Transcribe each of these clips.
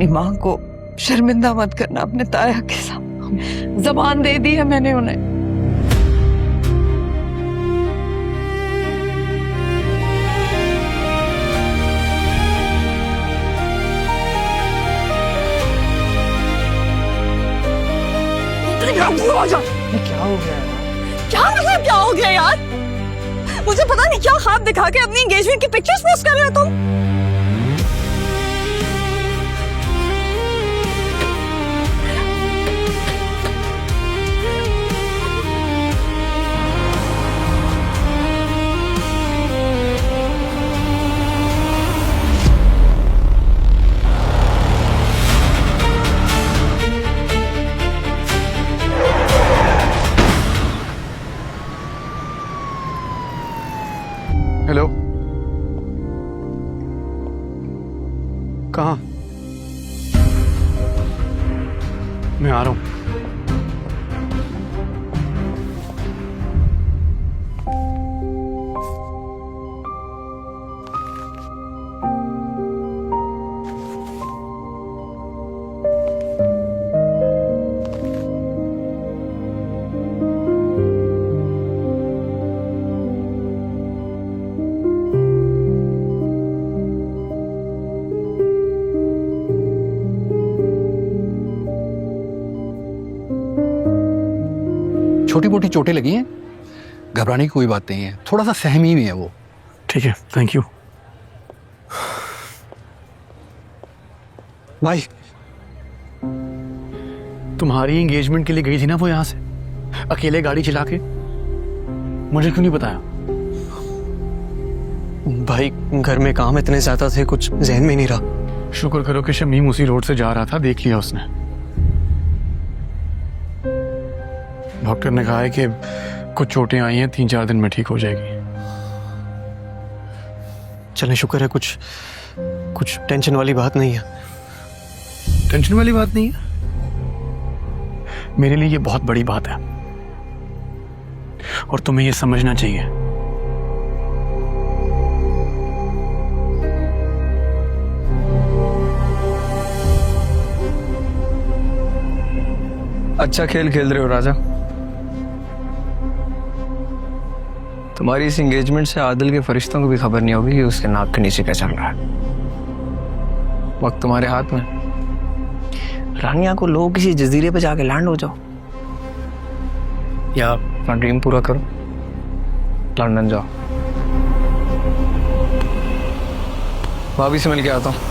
अपनी माँ को शर्मिंदा मत करना अपने ताया के साथ। जबान दे दी है मैंने उन्हें। क्या हो गया यार? क्या मतलब क्या हो गया यार? मुझे पता नहीं क्या ख्वाब दिखा के अपनी एंगेजमेंट की पिक्चर्स पोस्ट कर रहे हो तुम। हेलो, कहाँ? मैं आ रहा हूँ। छोटी मोटी चोटें लगी हैं, घबराने की कोई बात नहीं है, थोड़ा सा सहमी भी है वो। ठीक है, थैंक यू। भाई, तुम्हारी एंगेजमेंट के लिए गई थी ना वो यहाँ से, अकेले गाड़ी चला के? मुझे क्यों नहीं बताया? भाई घर में काम इतने ज्यादा थे, कुछ जहन में नहीं रहा। शुक्र करो कि शमीम उसी रोड से जा रहा था, देख लिया उसने। डॉक्टर ने कहा है कि कुछ चोटें आई हैं, 3-4 दिन में ठीक हो जाएगी। चलें, शुक्र है कुछ टेंशन वाली बात नहीं है। टेंशन वाली बात नहीं है? मेरे लिए ये बहुत बड़ी बात है और तुम्हें ये समझना चाहिए। अच्छा खेल खेल रहे हो राजा। तुम्हारी इस एंगेजमेंट से आदिल के फरिश्तों को भी खबर नहीं होगी कि उसके नाक के नीचे क्या चल रहा है। वक्त तुम्हारे हाथ में। रानिया को लो किसी जजीरे पे जाके लैंड हो जाओ या अपना ड्रीम पूरा करो, लंदन जाओ। भाभी से मिल के आता हूँ।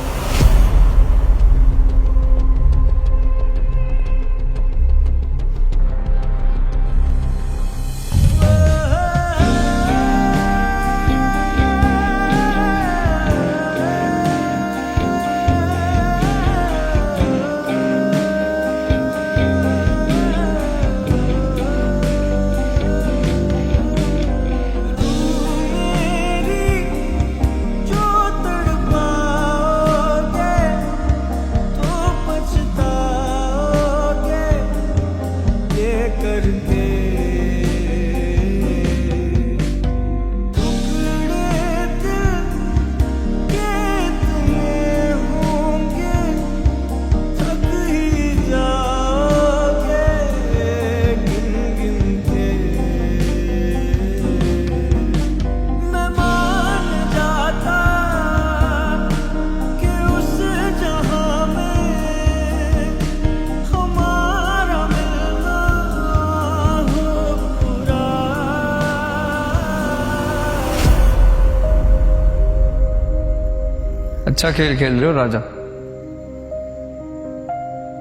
अच्छा खेल खेल रहे हो राजा।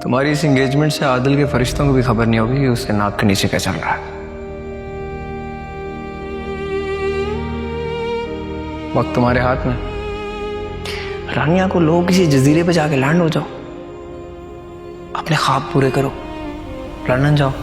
तुम्हारी इस एंगेजमेंट से आदिल के फरिश्तों को भी खबर नहीं होगी कि उसके नाक के नीचे क्या चल रहा है। वक्त तुम्हारे हाथ में। रानिया को लो किसी जजीरे पे जाके लैंड हो जाओ, अपने ख्वाब पूरे करो, लंदन जाओ।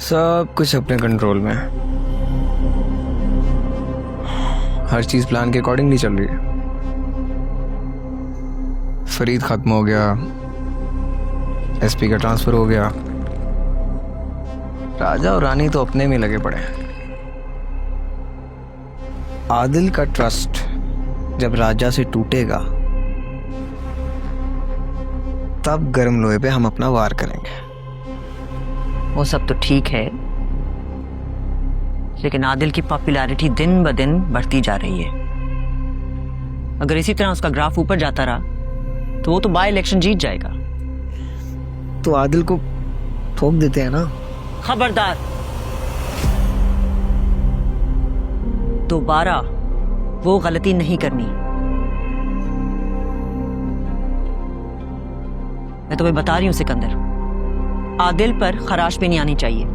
सब कुछ अपने कंट्रोल में है। हर चीज प्लान के अकॉर्डिंग नहीं चल रही है। फरीद खत्म हो गया, एसपी का ट्रांसफर हो गया, राजा और रानी तो अपने में लगे पड़े हैं। आदिल का ट्रस्ट जब राजा से टूटेगा तब गर्म लोहे पे हम अपना वार करेंगे। वो सब तो ठीक है, लेकिन आदिल की पॉपुलैरिटी दिन ब दिन बढ़ती जा रही है। अगर इसी तरह उसका ग्राफ ऊपर जाता रहा तो वो तो बाय इलेक्शन जीत जाएगा। तो आदिल को ठोक देते हैं ना। खबरदार, दोबारा वो गलती नहीं करनी। मैं तुम्हें बता रही हूं सिकंदर, आदिल पर खराश भी नहीं आनी चाहिए।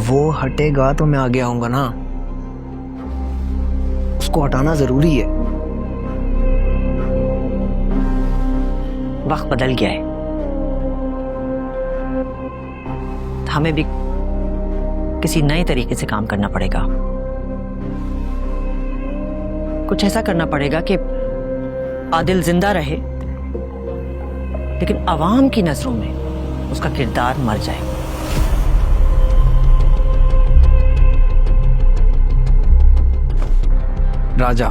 वो हटेगा तो मैं आगे आऊंगा ना। उसको हटाना जरूरी है। वक्त बदल गया है, हमें भी किसी नए तरीके से काम करना पड़ेगा। कुछ ऐसा करना पड़ेगा कि आदिल जिंदा रहे लेकिन आवाम की नजरों में उसका किरदार मर जाए। राजा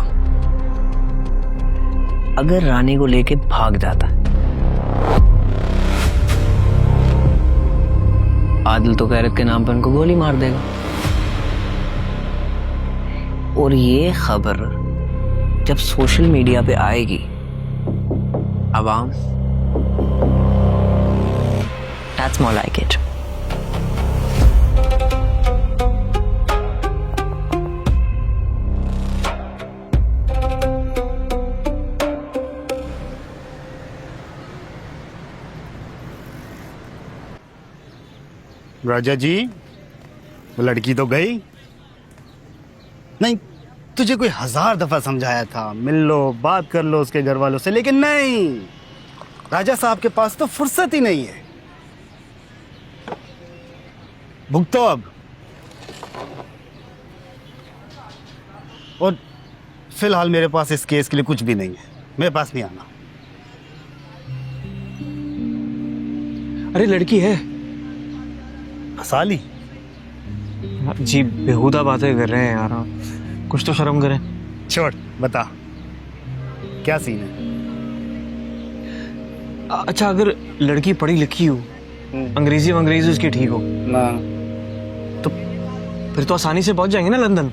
अगर रानी को लेके भाग जाता, आदिल तो गैरत के नाम पर उनको गोली मार देगा। और ये खबर जब सोशल मीडिया पे आएगी, आवाम That's more like it. राजा जी, वो लड़की तो गई नहीं। तुझे कोई 1000 दफा समझाया था, मिल लो, बात कर लो उसके घर वालों से, लेकिन नहीं। राजा साहब के पास तो फुर्सत ही नहीं है। भुगतो अब। और फिलहाल मेरे पास इस केस के लिए कुछ भी नहीं है, मेरे पास नहीं आना। अरे लड़की है साली जी, बेहुदा बातें कर रहे हैं यार आप। कुछ तो शर्म करें। छोड़, बता क्या सीन है। अच्छा, अगर लड़की पढ़ी लिखी हो, अंग्रेजी उसकी ठीक हो ना, तो फिर तो आसानी से पहुंच जाएंगे ना लंदन।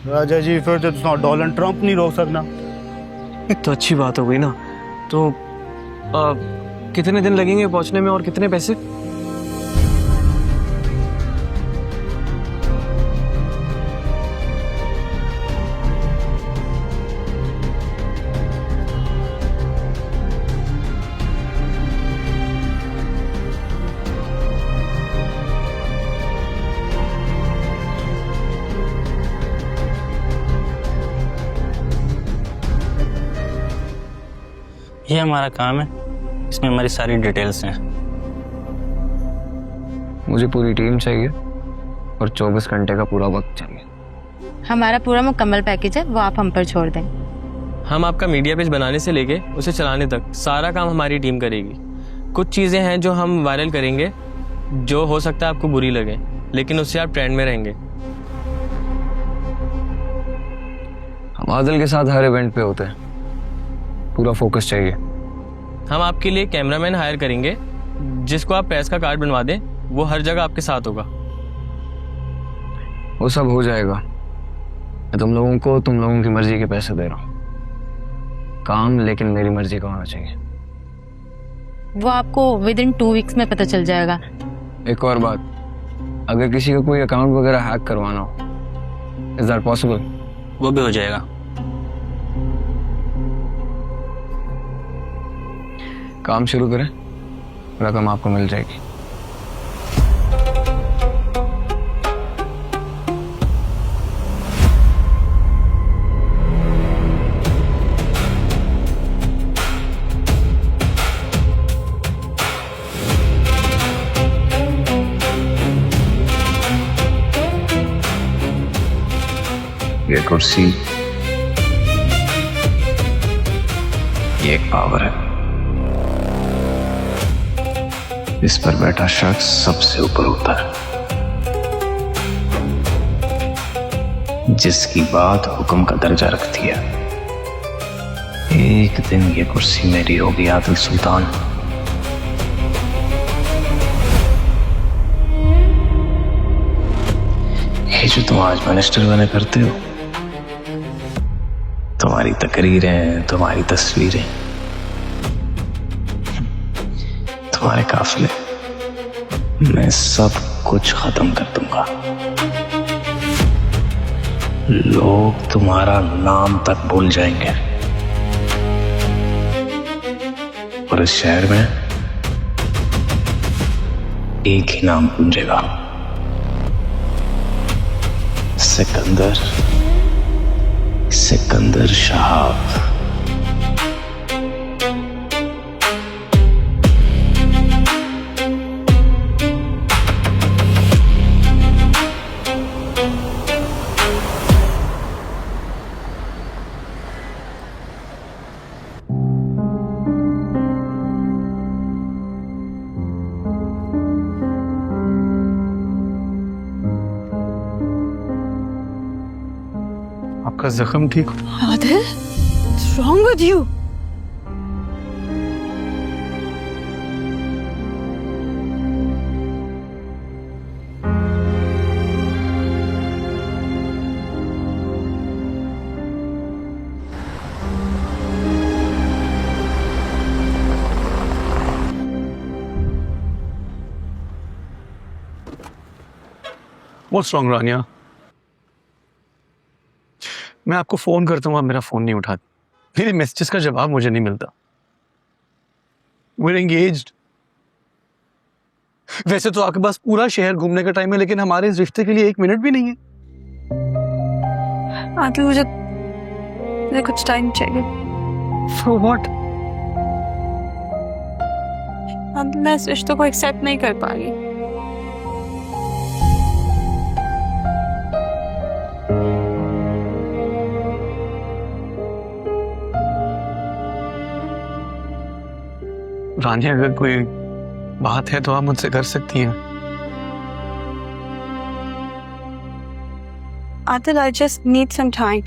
राजा जी फिर तो डोनाल्ड ट्रंप नहीं रोक सकना। तो अच्छी बात हो गई ना। तो कितने दिन लगेंगे पहुंचने में और कितने पैसे? ये हमारा काम है, इसमें हमारी सारी डिटेल्स हैं। मुझे पूरी टीम चाहिए और 24 घंटे का पूरा वक्त चाहिए। हमारा पूरा मुकम्मल पैकेज है, वो आप हम पर छोड़ दें। हम आपका मीडिया पेज बनाने से लेके उसे चलाने तक सारा काम हमारी टीम करेगी। कुछ चीज़ें हैं जो हम वायरल करेंगे, जो हो सकता है आपको बुरी लगे, लेकिन उससे आप ट्रेंड में रहेंगे। हम आदिल के साथ हर इवेंट पे होते हैं, पूरा फोकस चाहिए। हम आपके लिए कैमरामैन हायर करेंगे, जिसको आप प्रेस का कार्ड बनवा दें, वो हर जगह आपके साथ होगा। वो सब हो जाएगा। मैं तुम लोगों को तुम लोगों की मर्जी के पैसे दे रहा हूँ। काम लेकिन मेरी मर्जी का होना चाहिए। वो आपको विदिन 2 वीक्स में पता चल जाएगा। एक और बात, अगर किसी का कोई अकाउंट वगैरह हैक करवाना हो, इज दैट पॉसिबल? वो भी हो जाएगा। काम शुरू करें, रकम आपको मिल जाएगी। ये कुर्सी, ये एक पावर है। इस पर बैठा शख्स सबसे ऊपर होता है, जिसकी बात हुक्म का दर्जा रखती है। एक दिन ये कुर्सी मेरी होगी आदिल सुल्तान। ये जो तुम आज मिनिस्टर बने करते हो, तुम्हारी तकरीरें, तुम्हारी तस्वीरें, तुम्हारे काफिले, मैं सब कुछ खत्म कर दूंगा। लोग तुम्हारा नाम तक भूल जाएंगे और इस शहर में एक ही नाम गूंजेगा, सिकंदर, सिकंदर शहाब। आपका जख्म ठीक हो? Adil, what's wrong with you? What's wrong, रानिया? मैं आपको फोन करता हूँ, आप मेरा फोन नहीं उठाती। मेरे मैसेजेस का जवाब मुझे नहीं मिलता। We're engaged। वैसे तो आपके पास पूरा शहर घूमने का टाइम है, लेकिन हमारे इस रिश्ते के लिए 1 मिनट भी नहीं है। आदिल, मुझे कुछ टाइम चाहिए। For what? आदिल, मैं इस रिश्ते को एक्सेप्ट नहीं कर पा रही। रानिया, अगर कोई बात है तो आप मुझसे कर सकती हैं। Adil, I just need some time.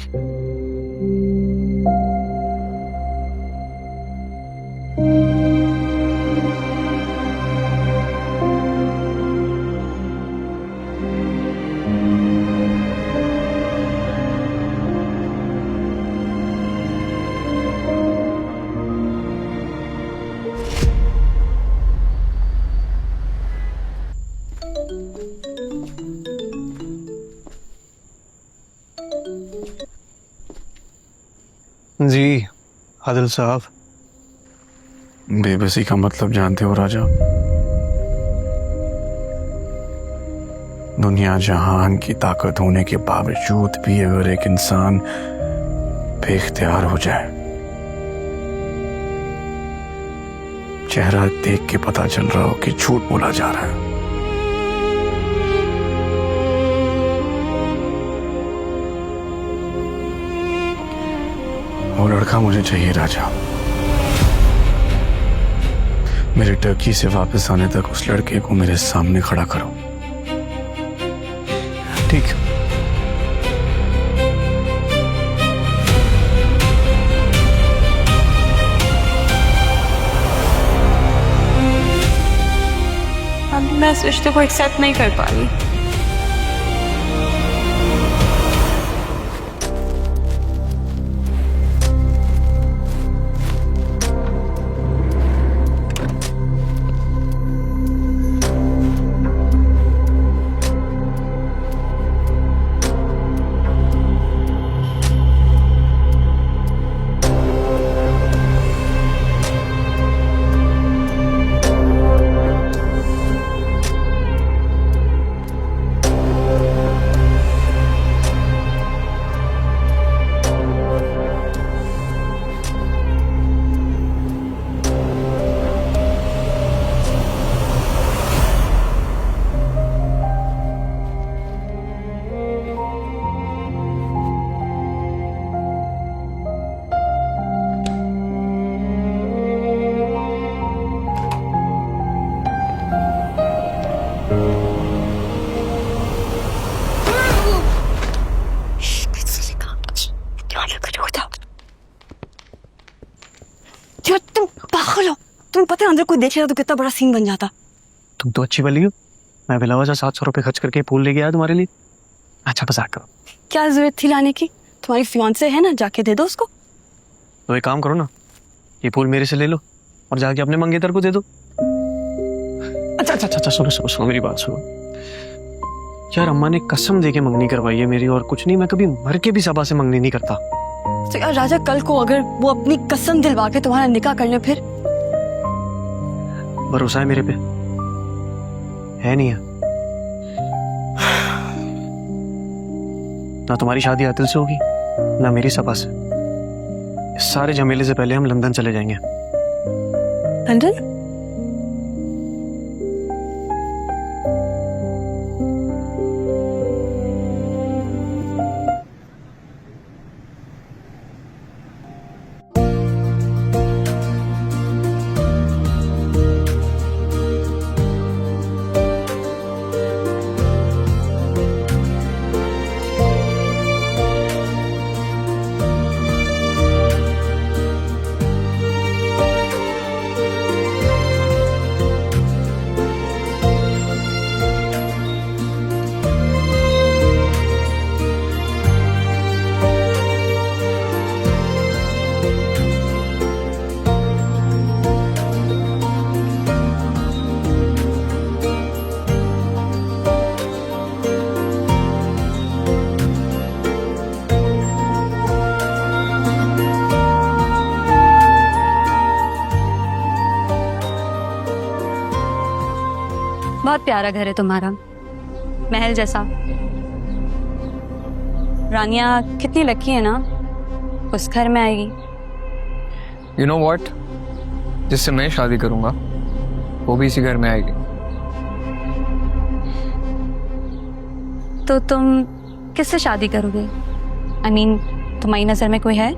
जी आदिल साहब, बेबसी का मतलब जानते हो राजा? दुनिया जहान की ताकत होने के बावजूद भी अगर एक इंसान बेख्तियार हो जाए, चेहरा देख के पता चल रहा हो कि झूठ बोला जा रहा है। वो लड़का मुझे चाहिए राजा। मेरे टर्की से वापस आने तक उस लड़के को मेरे सामने खड़ा करो। ठीक। अब मैं इस रिश्ते को एक्सेप्ट नहीं कर पा रही। तुम्हें पता है अंदर कोई देख रहा तो कितना बड़ा सीन बन जाता। तुम तो अच्छी वाली हो। मैं बिलावा जा 700 रुपये खर्च करके फूल लेके आया तुम्हारे लिए। अच्छा मजाक करो। क्या जरूरत थी लाने की? तुम्हारी फियांसे है ना, जाके दे दो उसको। तो एक काम करो ना, ये फूल मेरे से ले लो और जाके अपने मंगेतर को दे दो। अच्छा अच्छा अच्छा सुनो सुनो सुनो मेरी बात सुनो यार, अम्मा ने कसम दे के मंगनी करवाई है मेरी, और कुछ नहीं, मैं कभी मर के भी सभा से मंगनी नहीं करता। तो यार राजा, कल को अगर वो अपनी कसम दिलवा के तुम्हारा निकाह कर ले फिर? भरोसा है मेरे पे? है नहीं है? ना तुम्हारी शादी आतिल से होगी ना मेरी सभा से। इस सारे झमेले से पहले हम लंदन चले जाएंगे। लंदन? बहुत प्यारा घर है तुम्हारा, महल जैसा। रानिया कितनी लकी है ना, उस घर में आएगी। यू नो व्हाट, जिससे मैं शादी करूंगा वो भी इसी घर में आएगी। तो तुम किससे शादी करोगे? I mean, तुम्हारी नजर में कोई है?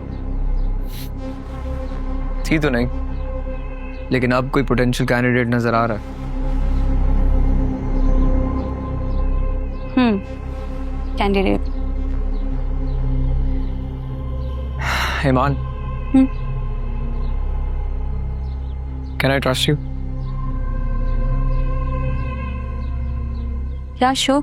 थी तो नहीं, लेकिन अब कोई पोटेंशियल कैंडिडेट नजर आ रहा है। कैंडिडेट? ईमान, कैन आई ट्रस्ट यू? या शो?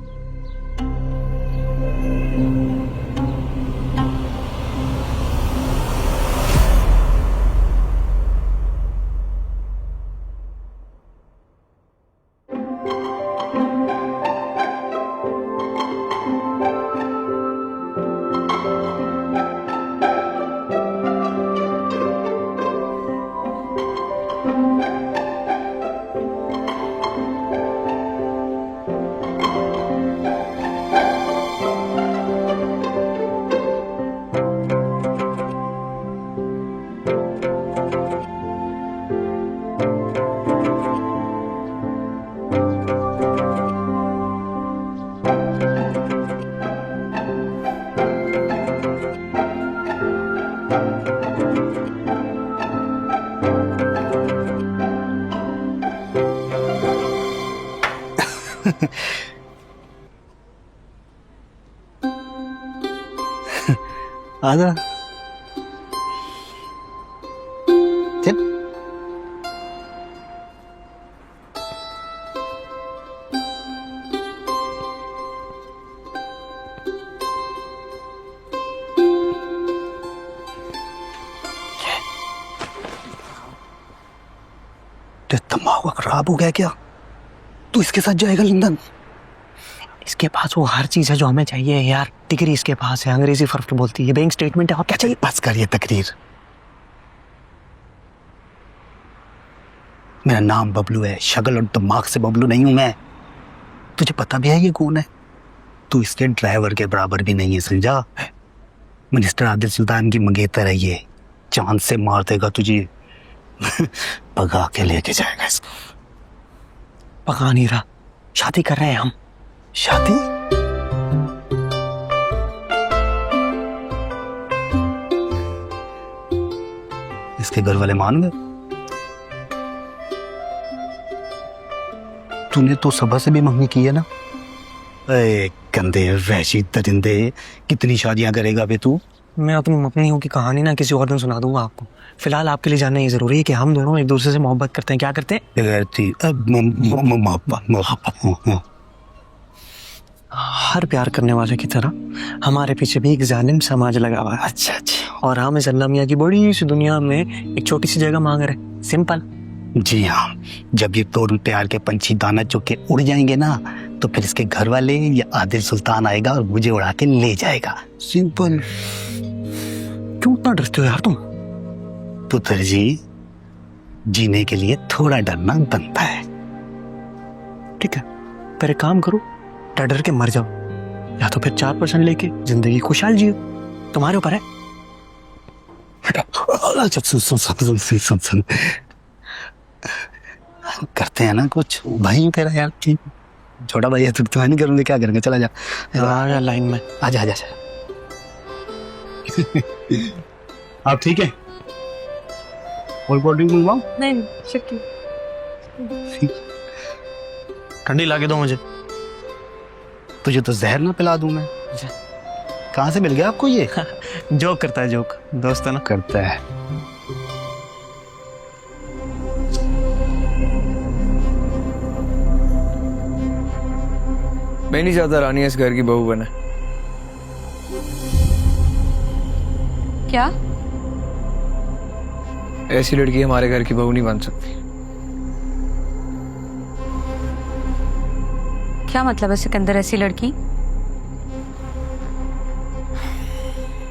आजा चल। दिमाग खराब हो गया क्या? तू इसके साथ जाएगा लंदन? इसके पास वो हर चीज है जो हमें चाहिए यार। डिग्री इसके पास है, अंग्रेजी फर्स्ट बोलती है, बैंक स्टेटमेंट है, और क्या चाहिए? बस कर ये तकरीर। मेरा नाम बबलू है, शक्ल और दिमाग से बबलू नहीं हूं मैं। तुझे पता भी है ये कौन है? तू इसके ड्राइवर के बराबर भी नहीं है, समझा? मिनिस्टर आदिल सुल्तान की मंगेतर है ये। चांद से मार देगा तुझे, भगा के लेके जाएगा इसको। पका नहीं रहा, शादी कर रहे हैं हम। शादी? इसके घर वाले मान गए? तूने तो सभा से भी मंगनी की है ना? ए गंदे वहशी दरिंदे, कितनी शादियां करेगा बे तू? मैं अपनी मम्मियों की कहानी ना किसी और दिन सुना दूंगा आपको। फिलहाल आपके लिए जानना ये जरूरी है कि हम दोनों एक दूसरे से मोहब्बत करते हैं। क्या करते हैं? हर प्यार करने वाले की तरह हमारे पीछे भी एक जालिम समाज लगा हुआ है। अच्छा अच्छा। और हम इस अल्लाह मियाँ की बड़ी सी दुनिया में एक छोटी सी जगह मांग रहे हैं। सिंपल। जी हाँ, जब ये तोड़ प्यार के पंछी दाना चुग के उड़ जाएंगे ना, तो फिर इसके घर वाले या आदिल सुल्तान आएगा और मुझे उड़ा के ले जाएगा। सिंपल। क्यों इतना डरते हो यार तुम? पुत्र जी, जीने के लिए थोड़ा डरना बनता है। ठीक है, पर एक काम करो, डर डर के मर जाओ, या तो फिर 4% लेके जिंदगी खुशहाल जियो। तुम्हारे ऊपर है। सुन करते हैं ना कुछ। भाई तेरा यार, छोटा भाई है, तू नहीं करूंगी, क्या करेंगे? चला जा लाइन में। आजा आजा। आप ठीक है? और कोल्ड ड्रिंक मंगवाऊं? नहीं शुक्रिया। ठंडी ला के दो मुझे। तुझे तो जहर ना पिला दूं मैं। कहाँ से मिल गया आपको ये? जोक करता है, जोक। दोस्त है ना। करता है। मैं नहीं चाहता रानी इस घर की बहू बने। क्या? ऐसी लड़की हमारे घर की बहू नहीं बन सकती। क्या मतलब है सिकंदर, ऐसी लड़की?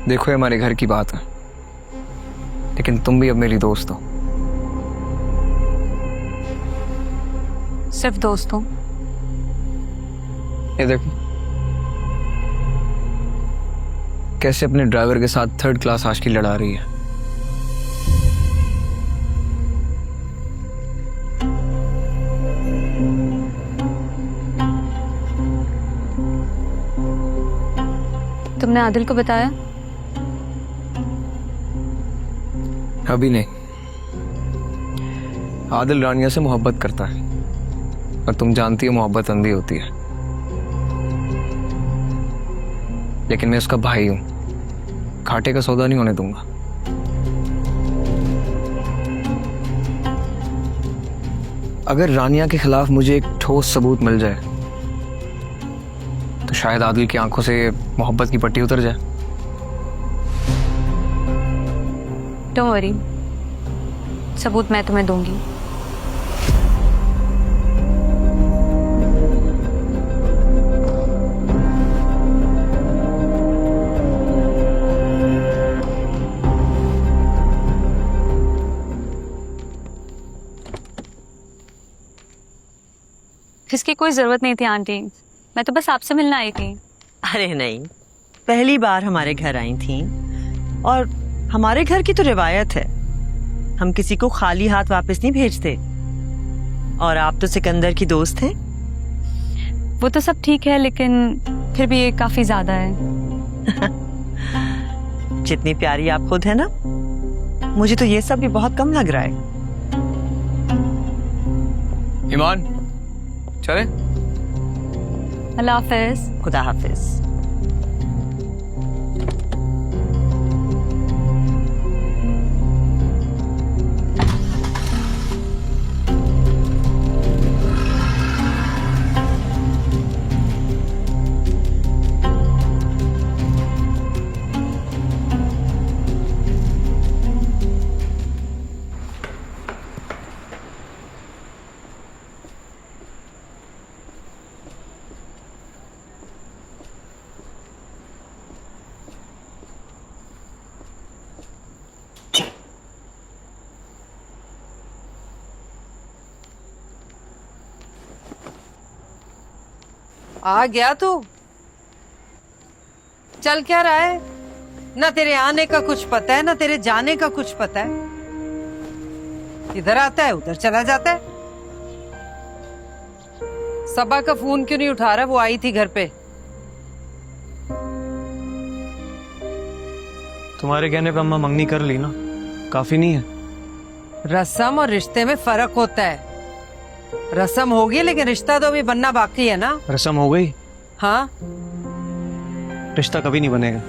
देखो, ये हमारे घर की बात है, लेकिन तुम भी अब मेरी दोस्त हो। सिर्फ दोस्त हो? ये देखो कैसे अपने ड्राइवर के साथ 3rd क्लास आशिकी लड़ा रही है। तुमने आदिल को बताया? अभी नहीं। आदिल रानिया से मोहब्बत करता है, और तुम जानती हो मोहब्बत अंधी होती है। लेकिन मैं उसका भाई हूं, घाटे का सौदा नहीं होने दूंगा। अगर रानिया के खिलाफ मुझे एक ठोस सबूत मिल जाए, तो शायद आदिल की आंखों से मोहब्बत की पट्टी उतर जाए। डोंट वरी, सबूत मैं तुम्हें दूंगी। इसकी कोई जरूरत नहीं थी आंटी, मैं तो बस आपसे मिलने आई थी। अरे नहीं, पहली बार हमारे घर आई थी, और हमारे घर की तो रिवायत है, हम किसी को खाली हाथ वापस नहीं भेजते। और आप तो सिकंदर की दोस्त हैं। वो तो सब ठीक है, लेकिन फिर भी ये काफी ज्यादा है। जितनी प्यारी आप खुद है ना, मुझे तो ये सब भी बहुत कम लग रहा है। ईमान, चले? अल्लाह हाफिज। खुदा हाफिज। आ गया तू? चल क्या रहा है? ना तेरे आने का कुछ पता है, ना तेरे जाने का कुछ पता है। इधर आता है, उधर चला जाता है। सबा का फोन क्यों नहीं उठा रहा? वो आई थी घर पे। तुम्हारे कहने पे अम्मा मंगनी कर ली ना, काफी नहीं है? रस्म और रिश्ते में फर्क होता है। रस्म होगी, लेकिन रिश्ता तो अभी बनना बाकी है ना। रस्म हो गई, हाँ, रिश्ता कभी नहीं बनेगा।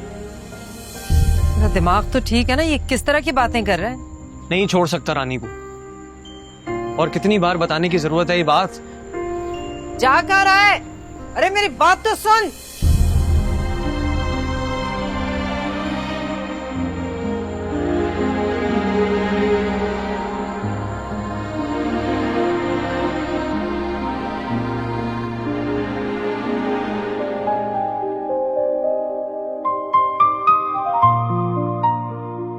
तेरा दिमाग तो ठीक है ना, ये किस तरह की बातें कर रहा है? नहीं छोड़ सकता रानी को, और कितनी बार बताने की जरूरत है ये बात? जा कहाँ रहा है? अरे मेरी बात तो सुन।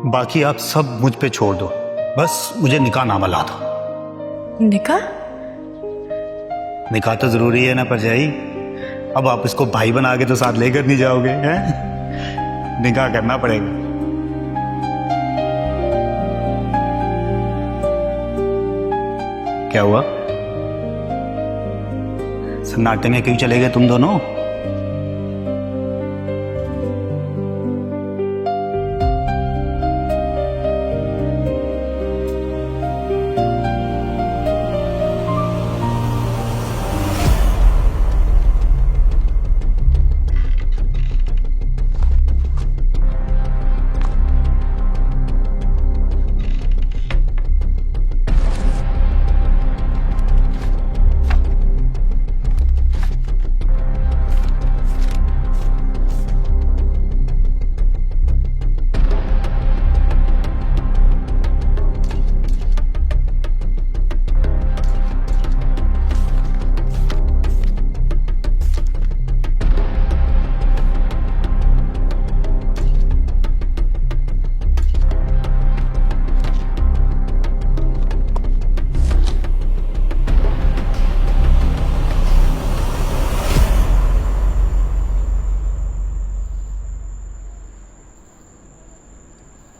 बाकी आप सब मुझ पे छोड़ दो, बस मुझे निकाह नामा ला दो। निकाह? निकाह तो जरूरी है ना परजाई। अब आप इसको भाई बना के तो साथ लेकर नहीं जाओगे हैं? निकाह करना पड़ेगा। क्या हुआ? सन्नाटे में क्यों चले गए तुम दोनों?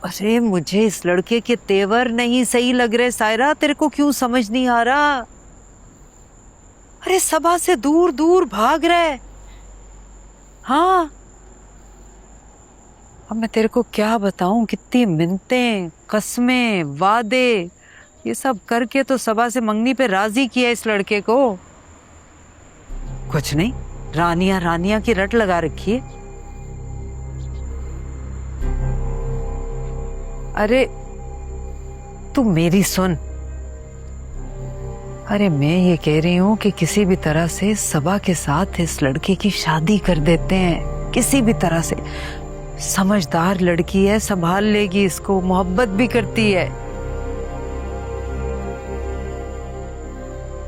अरे मुझे इस लड़के के तेवर नहीं सही लग रहे सायरा, तेरे को क्यों समझ नहीं आ रहा? अरे सभा से दूर दूर भाग रहे। हाँ, अब मैं तेरे को क्या बताऊं, कितनी मिन्नतें, कस्में, वादे, ये सब करके तो सभा से मंगनी पे राजी किया इस लड़के को। कुछ नहीं, रानिया रानिया की रट लगा रखी है। अरे तू मेरी सुन। अरे मैं ये कह रही हूँ कि किसी भी तरह से सबा के साथ इस लड़के की शादी कर देते हैं, किसी भी तरह से। समझदार लड़की है, संभाल लेगी इसको, मोहब्बत भी करती है।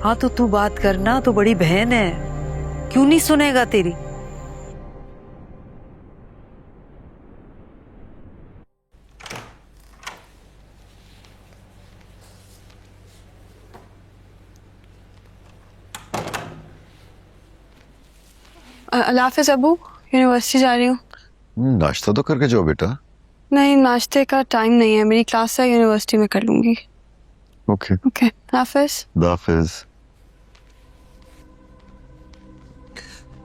हाँ तो तू बात करना, तो बड़ी बहन है, क्यों नहीं सुनेगा तेरी? अल्लाह हाफ़िज़ अबू, यूनिवर्सिटी जा रही हूँ। नाश्ता तो करके जाओ बेटा। नहीं, नाश्ते का टाइम नहीं है, मेरी क्लास है, यूनिवर्सिटी में कर लूंगी। ओके ओके, हाफ़िज़। हाफिज।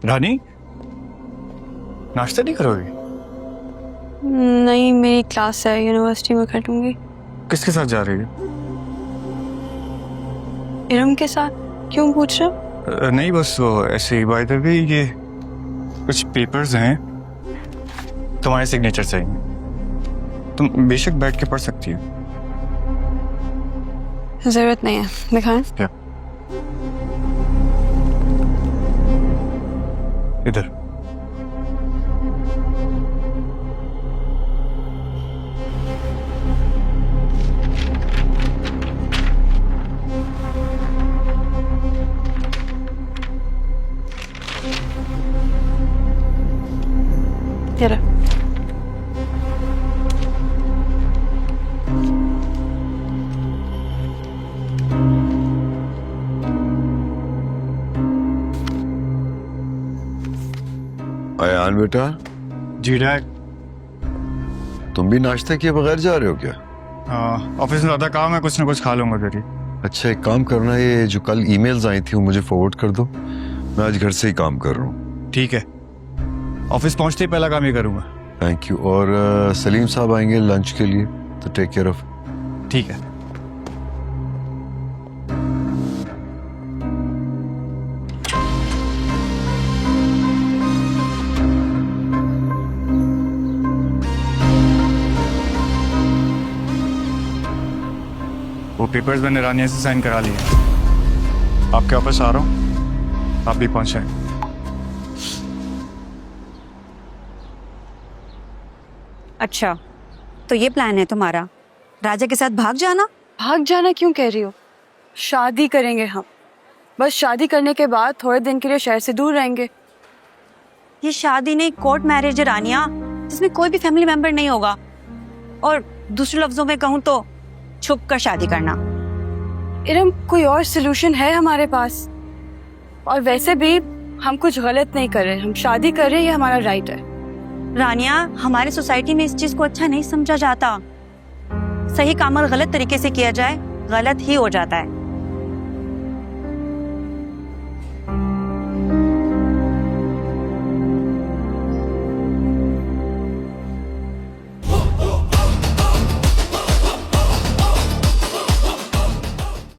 रानी, नाश्ता नहीं करोगी? नहीं, मेरी क्लास है, यूनिवर्सिटी में कर लूंगी। किसके साथ जा रही है? इरम के साथ। क्यों पूछ रहे हो? नहीं बस वो ऐसे ही। बाय द वे ये कुछ पेपर्स हैं, तुम्हारे सिग्नेचर चाहिए। तुम बेशक बैठ के पढ़ सकती हो। जरूरत नहीं है, दिखाएं। इधर। तेरा अयान बेटा, जी डैड। तुम भी नाश्ता किए बगैर जा रहे हो क्या? ऑफिस में ज्यादा काम है, कुछ ना कुछ खा लूंगा फिर। अच्छा एक काम करना, ये जो कल ईमेल्स आई थी वो मुझे फॉरवर्ड कर दो, मैं आज घर से ही काम कर रहा हूँ। ठीक है, ऑफिस पहुंचते ही पहला काम ही करूंगा। Thank you. और सलीम साहब आएंगे लंच के लिए, तो टेक केयर ऑफ। ठीक है। वो पेपर्स मैंने रानिया से साइन करा लिए। आपके ऑफिस आ रहा हूँ, आप भी पहुंच जाए। अच्छा, तो ये प्लान है तुम्हारा, राजा के साथ भाग जाना? भाग जाना क्यों कह रही हो? शादी करेंगे हम। बस शादी करने के बाद थोड़े दिन के लिए शहर से दूर रहेंगे। ये शादी नहीं, कोर्ट मैरिज है रानिया, जिसमें कोई भी फैमिली मेंबर नहीं होगा। और दूसरे लफ्जों में कहूँ तो छुप कर शादी करना। इरम, कोई और सोल्यूशन है हमारे पास? और वैसे भी हम कुछ गलत नहीं कर रहे, हम शादी कर रहे हैं, ये हमारा राइट है। रानिया, हमारी सोसाइटी में इस चीज को अच्छा नहीं समझा जाता। सही काम अगर गलत तरीके से किया जाए, गलत ही हो जाता है।